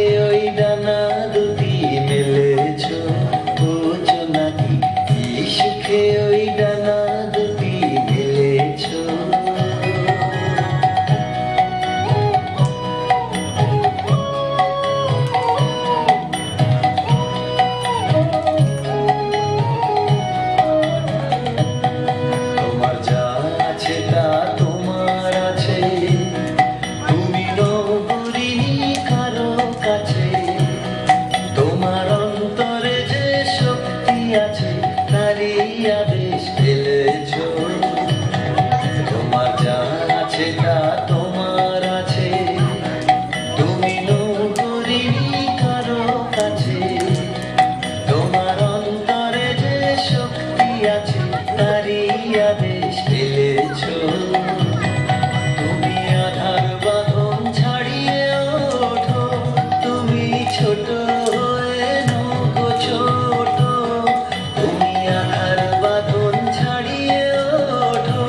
সুখে ওই ডানা দুটি মেলেছ ও জোনাকি, কি সুখে ওই ডানা দুটি মেলেছ। তোমার যা আছে তা তোমার আছে, তুমি নগরিনী কারো কাছে। তোমার অন্তরে যে শক্তি আছে তারই আদেশ ফেলেছ। তোমার যা আছে তা তোমার আছে, তুমি নগরিনী কারো কাছে। তোমার অন্তরে যে শক্তি আছে তারই আদেশ ফেলেছ। তুমি আধার বাঁধন ছাড়িয়ে ওঠো, তুমি ছোট হয়ে নগো ছোট। তুমি আধার বাঁধন ছাড়িয়ে ওঠো,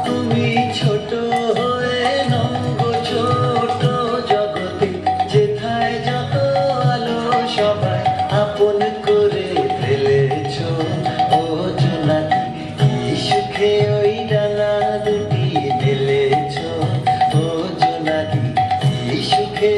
তুমি ছোট হয়ে নগো ছোট। জগতে যেথায় যত আলো সবাই আপন করে ফেলেছ ও জোনাকি, কি সুখে ওই ডানা দুটি মেলেছ ও জোনাকি, কি সুখে